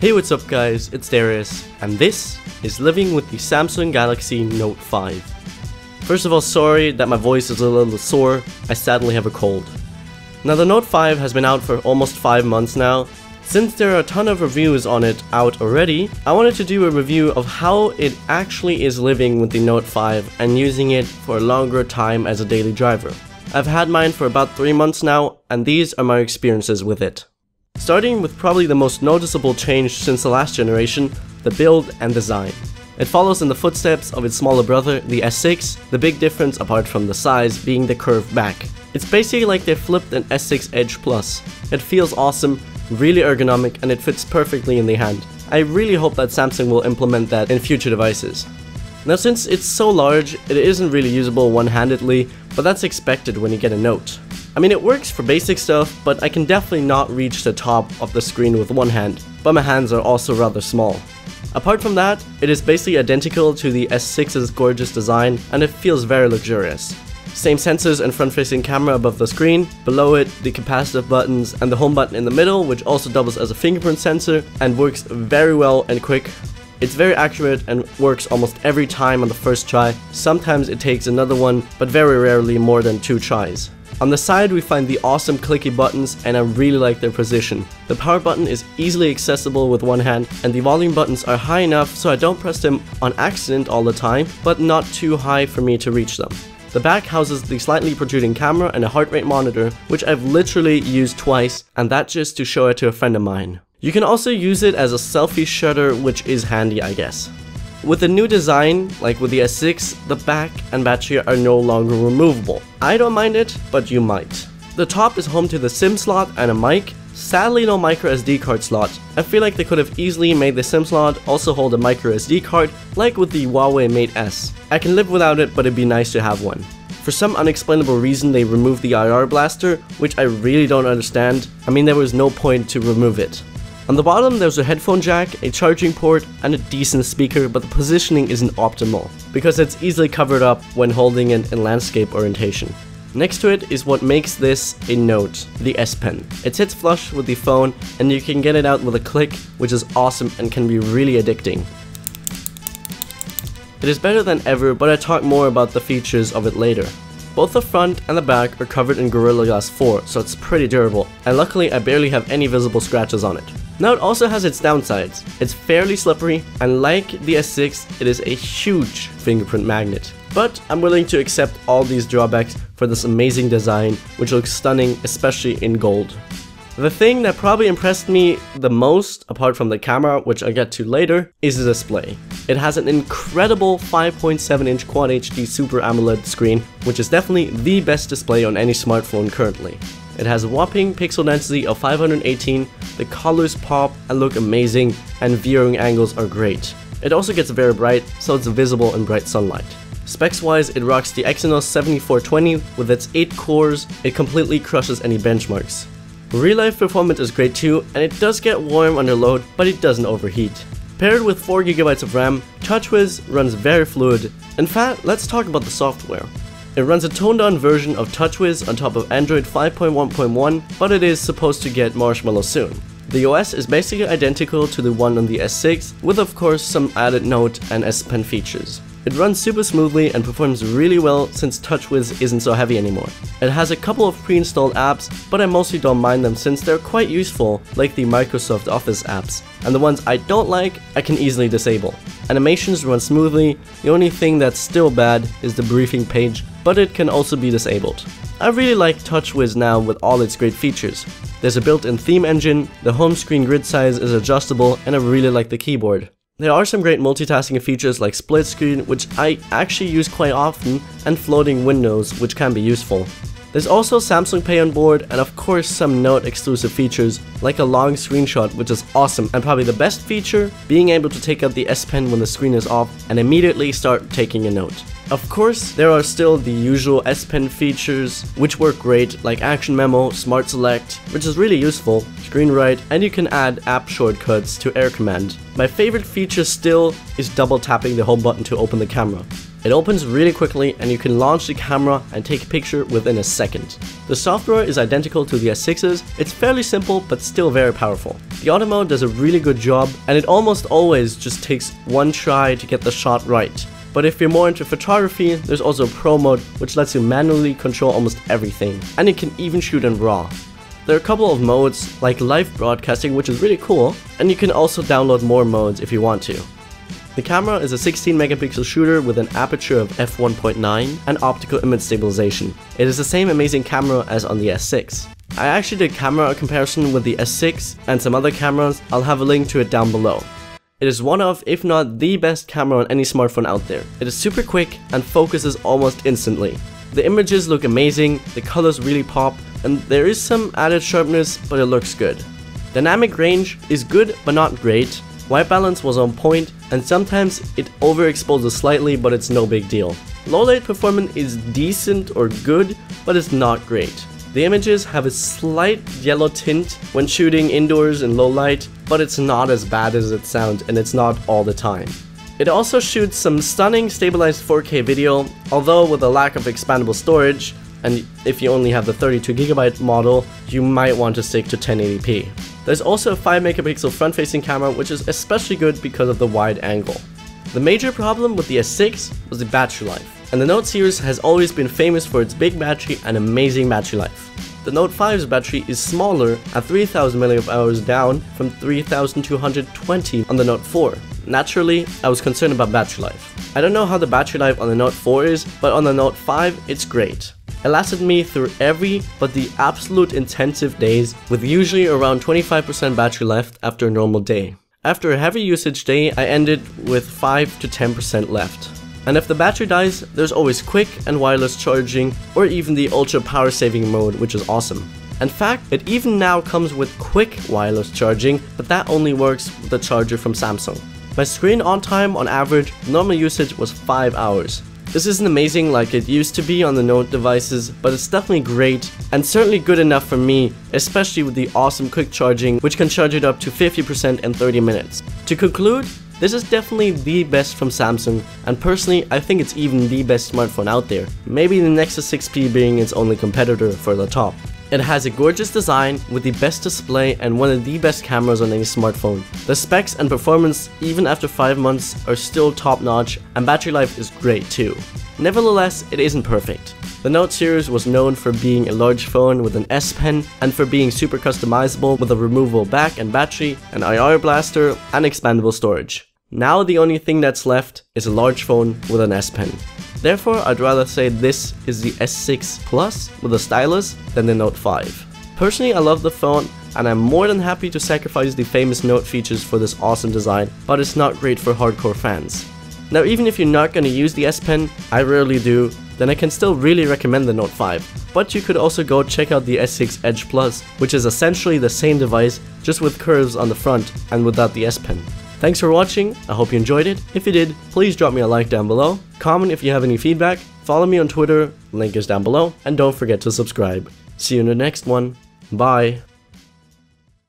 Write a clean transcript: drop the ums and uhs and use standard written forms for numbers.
Hey, what's up guys, it's Darius, and this is Living with the Samsung Galaxy Note 5. First of all, sorry that my voice is a little sore, I sadly have a cold. Now the Note 5 has been out for almost 5 months now. Since there are a ton of reviews on it out already, I wanted to do a review of how it actually is living with the Note 5 and using it for a longer time as a daily driver. I've had mine for about 3 months now, and these are my experiences with it. Starting with probably the most noticeable change since the last generation, the build and design. It follows in the footsteps of its smaller brother, the S6, the big difference apart from the size being the curved back. It's basically like they flipped an S6 Edge Plus. It feels awesome, really ergonomic, and it fits perfectly in the hand. I really hope that Samsung will implement that in future devices. Now since it's so large, it isn't really usable one-handedly, but that's expected when you get a Note. I mean, it works for basic stuff, but I can definitely not reach the top of the screen with one hand, but my hands are also rather small. Apart from that, it is basically identical to the S6's gorgeous design, and it feels very luxurious. Same sensors and front-facing camera above the screen, below it the capacitive buttons and the home button in the middle, which also doubles as a fingerprint sensor and works very well and quick. It's very accurate and works almost every time on the first try. Sometimes it takes another one, but very rarely more than 2 tries. On the side we find the awesome Clicky buttons, and I really like their position. The power button is easily accessible with one hand, and the volume buttons are high enough so I don't press them on accident all the time, but not too high for me to reach them. The back houses the slightly protruding camera and a heart rate monitor, which I've literally used twice, and that just to show it to a friend of mine. You can also use it as a selfie shutter, which is handy, I guess. With the new design, like with the S6, the back and battery are no longer removable. I don't mind it, but you might. The top is home to the SIM slot and a mic. Sadly, no micro SD card slot. I feel like they could have easily made the SIM slot also hold a micro SD card, like with the Huawei Mate S. I can live without it, but it'd be nice to have one. For some unexplainable reason, they removed the IR blaster, which I really don't understand. I mean, there was no point to remove it. On the bottom there's a headphone jack, a charging port, and a decent speaker, but the positioning isn't optimal, because it's easily covered up when holding it in landscape orientation. Next to it is what makes this a Note, the S Pen. It sits flush with the phone, and you can get it out with a click, which is awesome and can be really addicting. It is better than ever, but I talk more about the features of it later. Both the front and the back are covered in Gorilla Glass 4, so it's pretty durable, and luckily I barely have any visible scratches on it. Now it also has its downsides. It's fairly slippery, and like the S6, it is a huge fingerprint magnet. But I'm willing to accept all these drawbacks for this amazing design, which looks stunning, especially in gold. The thing that probably impressed me the most, apart from the camera, which I'll get to later, is the display. It has an incredible 5.7-inch Quad HD Super AMOLED screen, which is definitely the best display on any smartphone currently. It has a whopping pixel density of 518, the colors pop and look amazing, and viewing angles are great. It also gets very bright, so it's visible in bright sunlight. Specs wise, it rocks the Exynos 7420 with its 8 cores. It completely crushes any benchmarks. Real life performance is great too, and it does get warm under load, but it doesn't overheat. Paired with 4GB of RAM, TouchWiz runs very fluid. In fact, let's talk about the software. It runs a toned down version of TouchWiz on top of Android 5.1.1, but it is supposed to get Marshmallow soon. The OS is basically identical to the one on the S6, with of course some added Note and S Pen features. It runs super smoothly and performs really well since TouchWiz isn't so heavy anymore. It has a couple of pre-installed apps, but I mostly don't mind them since they're quite useful, like the Microsoft Office apps. And the ones I don't like, I can easily disable. Animations run smoothly. The only thing that's still bad is the briefing page, but it can also be disabled. I really like TouchWiz now with all its great features. There's a built-in theme engine, the home screen grid size is adjustable, and I really like the keyboard. There are some great multitasking features like split screen, which I actually use quite often, and floating windows, which can be useful. There's also Samsung Pay on board, and of course some Note exclusive features, like a long screenshot, which is awesome, and probably the best feature, being able to take out the S Pen when the screen is off and immediately start taking a note. Of course, there are still the usual S Pen features, which work great, like Action Memo, Smart Select, which is really useful, Screen Write, and you can add app shortcuts to Air Command. My favorite feature still is double tapping the home button to open the camera. It opens really quickly and you can launch the camera and take a picture within a second. The software is identical to the S6's, it's fairly simple but still very powerful. The auto mode does a really good job and it almost always just takes one try to get the shot right. But if you're more into photography, there's also a pro mode which lets you manually control almost everything, and you can even shoot in RAW. There are a couple of modes like live broadcasting, which is really cool, and you can also download more modes if you want to. The camera is a 16 megapixel shooter with an aperture of f1.9 and optical image stabilization. It is the same amazing camera as on the S6. I actually did camera comparison with the S6 and some other cameras. I'll have a link to it down below. It is one of, if not the best camera on any smartphone out there. It is super quick and focuses almost instantly. The images look amazing, the colors really pop, and there is some added sharpness, but it looks good. Dynamic range is good but not great. White balance was on point, and sometimes it overexposes slightly, but it's no big deal. Low light performance is decent or good, but it's not great. The images have a slight yellow tint when shooting indoors in low light, but it's not as bad as it sounds, and it's not all the time. It also shoots some stunning stabilized 4K video, although with a lack of expandable storage, and if you only have the 32GB model, you might want to stick to 1080p. There's also a 5 megapixel front-facing camera, which is especially good because of the wide angle. The major problem with the S6 was the battery life, and the Note series has always been famous for its big battery and amazing battery life. The Note 5's battery is smaller at 3000 mAh down from 3220 on the Note 4. Naturally, I was concerned about battery life. I don't know how the battery life on the Note 4 is, but on the Note 5 it's great. It lasted me through every but the absolute intensive days, with usually around 25% battery left after a normal day. After a heavy usage day, I ended with 5 to 10% left. And if the battery dies, there's always quick and wireless charging, or even the ultra power saving mode, which is awesome. In fact, it even now comes with quick wireless charging, but that only works with the charger from Samsung. My screen on time on average, normal usage was 5 hours. This isn't amazing like it used to be on the Note devices, but it's definitely great and certainly good enough for me, especially with the awesome quick charging, which can charge it up to 50% in 30 minutes. To conclude, this is definitely the best from Samsung, and personally I think it's even the best smartphone out there, maybe the Nexus 6P being its only competitor for the top. It has a gorgeous design with the best display and one of the best cameras on any smartphone. The specs and performance, even after 5 months, are still top notch, and battery life is great too. Nevertheless, it isn't perfect. The Note series was known for being a large phone with an S Pen and for being super customizable with a removable back and battery, an IR blaster, and expandable storage. Now the only thing that's left is a large phone with an S Pen. Therefore, I'd rather say this is the S6 Plus with a stylus than the Note 5. Personally, I love the phone and I'm more than happy to sacrifice the famous Note features for this awesome design, but it's not great for hardcore fans. Now, even if you're not going to use the S Pen, I rarely do, then I can still really recommend the Note 5. But you could also go check out the S6 Edge Plus, which is essentially the same device, just with curves on the front and without the S Pen. Thanks for watching, I hope you enjoyed it. If you did, please drop me a like down below, comment if you have any feedback, follow me on Twitter, link is down below, and don't forget to subscribe. See you in the next one, bye!